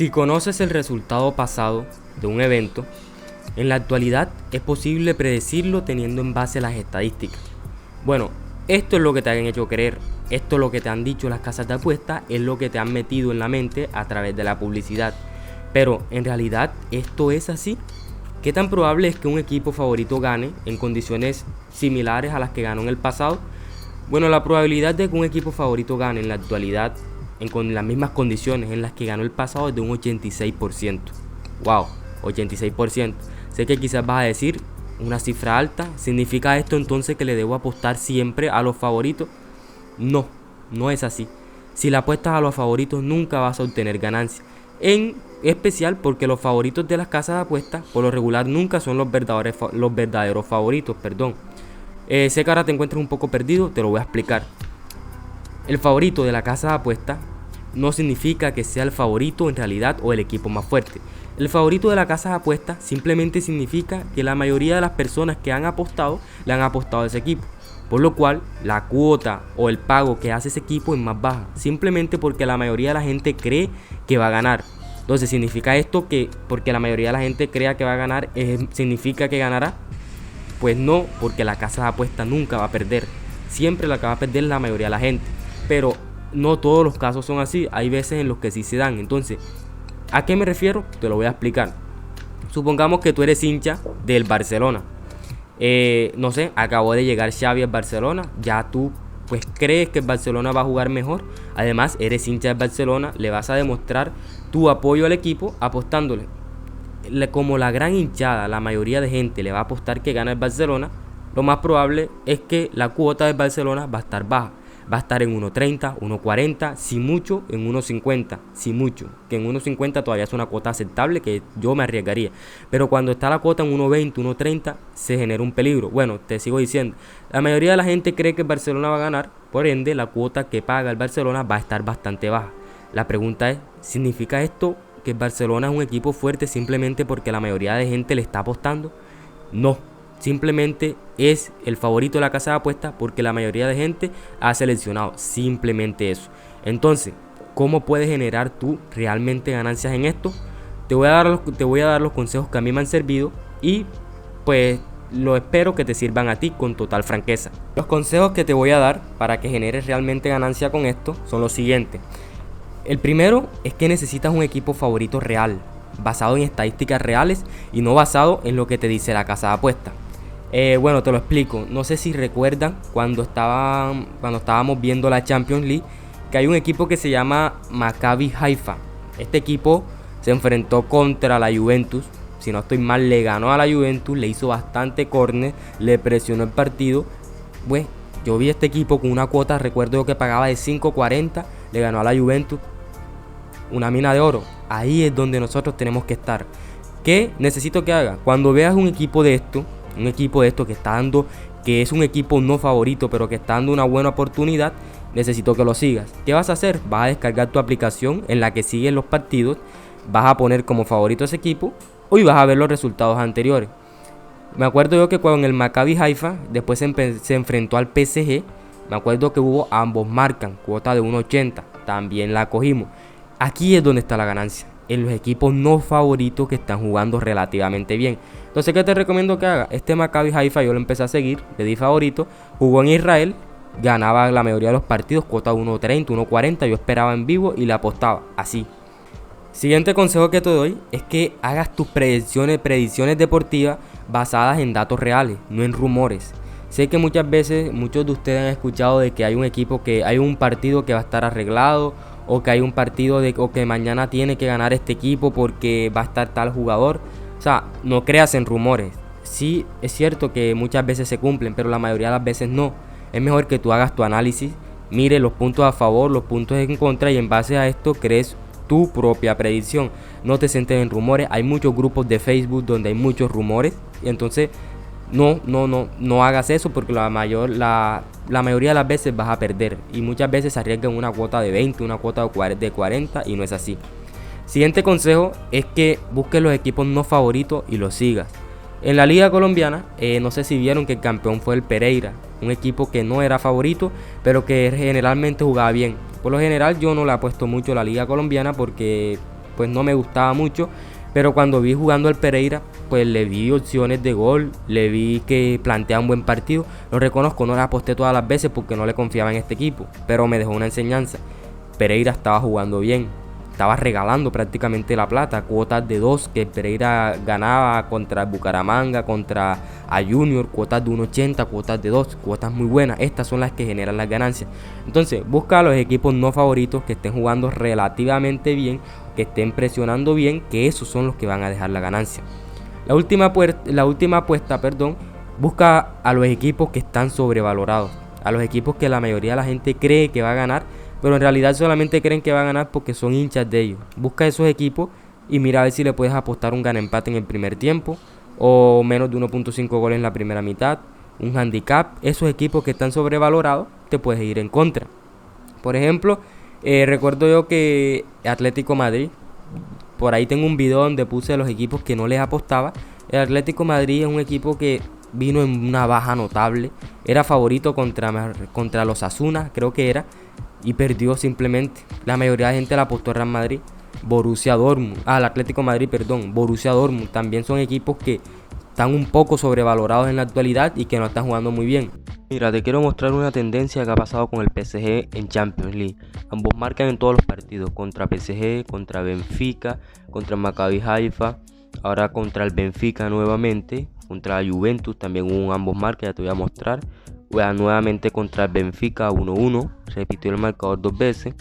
Si conoces el resultado pasado de un evento, en la actualidad es posible predecirlo teniendo en base las estadísticas. Bueno, esto es lo que te han hecho creer, esto es lo que te han dicho las casas de apuestas, es lo que te han metido en la mente a través de la publicidad. Pero en realidad, ¿esto es así? ¿Qué tan probable es que un equipo favorito gane en condiciones similares a las que ganó en el pasado? Bueno, la probabilidad de que un equipo favorito gane en la actualidad con las mismas condiciones en las que ganó el pasado es de un 86%. Wow, 86%. Sé que quizás vas a decir una cifra alta. ¿Significa esto entonces que le debo apostar siempre a los favoritos? No, no es así. Si le apuestas a los favoritos nunca vas a obtener ganancias. En especial porque los favoritos de las casas de apuestas por lo regular nunca son los verdaderos favoritos. Sé que ahora te encuentras un poco perdido, te lo voy a explicar. El favorito de la casa de apuestas no significa que sea el favorito en realidad o el equipo más fuerte. El favorito de la casa de apuestas simplemente significa que la mayoría de las personas que han apostado le han apostado a ese equipo, por lo cual la cuota o el pago que hace ese equipo es más baja, simplemente porque la mayoría de la gente cree que va a ganar. Entonces, ¿significa esto que porque la mayoría de la gente crea que va a ganar, significa que ganará? Pues no, porque la casa de apuestas nunca va a perder. Siempre la que va a perder la mayoría de la gente. Pero no todos los casos son así. Hay veces en los que sí se dan. Entonces, ¿a qué me refiero? Te lo voy a explicar. Supongamos que tú eres hincha del Barcelona. No sé, acabó de llegar Xavi al Barcelona. Ya tú pues crees que el Barcelona va a jugar mejor. Además, eres hincha del Barcelona. Le vas a demostrar tu apoyo al equipo apostándole. Como la gran hinchada, la mayoría de gente le va a apostar que gana el Barcelona, lo más probable es que la cuota del Barcelona va a estar baja. Va a estar en 1.30, 1.40, si mucho en 1.50, si mucho, que en 1.50 todavía es una cuota aceptable que yo me arriesgaría, pero cuando está la cuota en 1.20, 1.30 se genera un peligro. Bueno, te sigo diciendo, la mayoría de la gente cree que el Barcelona va a ganar, por ende la cuota que paga el Barcelona va a estar bastante baja. La pregunta es, ¿significa esto que el Barcelona es un equipo fuerte simplemente porque la mayoría de gente le está apostando? No. Simplemente es el favorito de la casa de apuestas porque la mayoría de gente ha seleccionado. Simplemente eso. Entonces, ¿cómo puedes generar tú realmente ganancias en esto? Te voy a dar los consejos que a mí me han servido y pues lo espero que te sirvan a ti con total franqueza. Los consejos que te voy a dar para que generes realmente ganancia con esto son los siguientes. El primero es que necesitas un equipo favorito real, basado en estadísticas reales y no basado en lo que te dice la casa de apuestas. Bueno, te lo explico. No sé si recuerdan cuando estábamos viendo la Champions League, que hay un equipo que se llama Maccabi Haifa. Este equipo se enfrentó contra la Juventus. Si no estoy mal, le ganó a la Juventus, le hizo bastante córner, le presionó el partido. Pues yo vi este equipo con una cuota, recuerdo que pagaba de 5.40, le ganó a la Juventus. Una mina de oro. Ahí es donde nosotros tenemos que estar. ¿Qué necesito que haga? Cuando veas un equipo de esto que está dando, que es un equipo no favorito, pero que está dando una buena oportunidad, necesito que lo sigas. ¿Qué vas a hacer? Vas a descargar tu aplicación en la que siguen los partidos, vas a poner como favorito ese equipo y vas a ver los resultados anteriores. Me acuerdo yo que con el Maccabi Haifa, después se enfrentó al PSG, me acuerdo que ambos marcan, cuota de 1.80, también la cogimos. Aquí es donde está la ganancia, en los equipos no favoritos que están jugando relativamente bien. Entonces, ¿qué te recomiendo que haga? Este Maccabi Haifa yo lo empecé a seguir, le di favorito, jugó en Israel, ganaba la mayoría de los partidos, cuota 1.30, 1.40, yo esperaba en vivo y le apostaba, así. Siguiente consejo que te doy es que hagas tus predicciones deportivas basadas en datos reales, no en rumores. Sé que muchas veces muchos de ustedes han escuchado de que hay un partido que va a estar arreglado, o que hay un partido o que mañana tiene que ganar este equipo porque va a estar tal jugador. O sea, no creas en rumores. Sí, es cierto que muchas veces se cumplen, pero la mayoría de las veces no. Es mejor que tú hagas tu análisis, mire los puntos a favor, los puntos en contra y en base a esto crees tu propia predicción. No te centres en rumores. Hay muchos grupos de Facebook donde hay muchos rumores y entonces no hagas eso porque la mayoría de las veces vas a perder y muchas veces se arriesgan una cuota de 20, una cuota de 40 y no es así. Siguiente consejo es que busques los equipos no favoritos y los sigas. En la liga colombiana, no sé si vieron que el campeón fue el Pereira, un equipo que no era favorito, pero que generalmente jugaba bien. Por lo general yo no le apuesto mucho a la liga colombiana porque pues no me gustaba mucho. Pero cuando vi jugando al Pereira, pues le vi opciones de gol, le vi que plantea un buen partido. Lo reconozco, no le aposté todas las veces porque no le confiaba en este equipo, pero me dejó una enseñanza. Pereira estaba jugando bien, estaba regalando prácticamente la plata, cuotas de 2 que Pereira ganaba contra el Bucaramanga, contra a Junior, cuotas de 1.80, cuotas de 2, cuotas muy buenas. Estas son las que generan las ganancias. Entonces busca a los equipos no favoritos que estén jugando relativamente bien, que estén presionando bien, que esos son los que van a dejar la ganancia. La última apuesta, busca a los equipos que están sobrevalorados, a los equipos que la mayoría de la gente cree que va a ganar, pero en realidad solamente creen que va a ganar porque son hinchas de ellos. Busca esos equipos y mira a ver si le puedes apostar un gana-empate en el primer tiempo o menos de 1.5 goles en la primera mitad, un handicap. Esos equipos que están sobrevalorados te puedes ir en contra. Por ejemplo, recuerdo yo que Atlético Madrid, por ahí tengo un video donde puse los equipos que no les apostaba. El Atlético Madrid es un equipo que vino en una baja notable, era favorito contra los Asuna, creo que era, y perdió simplemente. La mayoría de gente le apostó a Real Madrid, al Atlético Madrid, Borussia Dortmund. También son equipos que están un poco sobrevalorados en la actualidad y que no están jugando muy bien. Mira, te quiero mostrar una tendencia que ha pasado con el PSG en Champions League. Ambos marcan en todos los partidos, contra PSG, contra Benfica, contra Maccabi Haifa, ahora contra el Benfica nuevamente, contra la Juventus también hubo un ambos marcas, ya te voy a mostrar. Nuevamente contra el Benfica 1-1, se repitió el marcador 2 veces,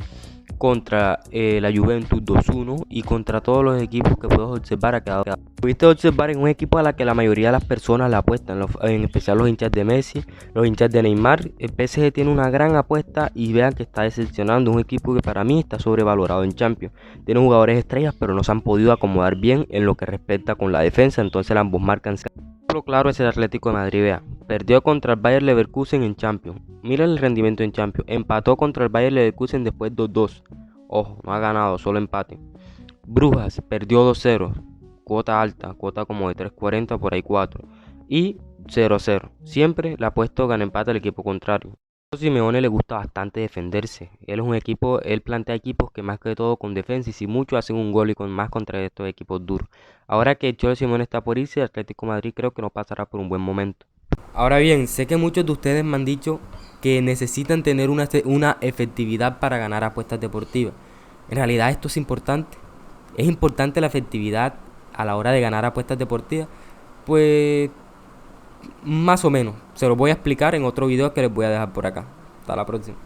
contra la Juventus 2-1 y contra todos los equipos que puedes observar ha quedado. Pudiste observar en un equipo a la que la mayoría de las personas la apuestan, en especial los hinchas de Messi, los hinchas de Neymar. El PSG tiene una gran apuesta y vean que está decepcionando, un equipo que para mí está sobrevalorado en Champions. Tiene jugadores estrellas pero no se han podido acomodar bien en lo que respecta con la defensa, entonces ambos marcan. Lo claro es el Atlético de Madrid, vea, perdió contra el Bayer Leverkusen en Champions, mira el rendimiento en Champions, empató contra el Bayer Leverkusen después 2-2, ojo, no ha ganado, solo empate. Brujas perdió 2-0, cuota alta, cuota como de 3.40, por ahí 4, y 0-0, siempre le ha puesto gana empate al equipo contrario. A Simeone le gusta bastante defenderse, él plantea equipos que más que todo con defensa y si mucho hacen un gol y con más contra estos equipos duros. Ahora que el Cholo Simeone está por irse, el Atlético de Madrid creo que no pasará por un buen momento. Ahora bien, sé que muchos de ustedes me han dicho que necesitan tener una efectividad para ganar apuestas deportivas. En realidad esto es importante la efectividad a la hora de ganar apuestas deportivas, pues más o menos, se lo voy a explicar en otro video que les voy a dejar por acá. Hasta la próxima.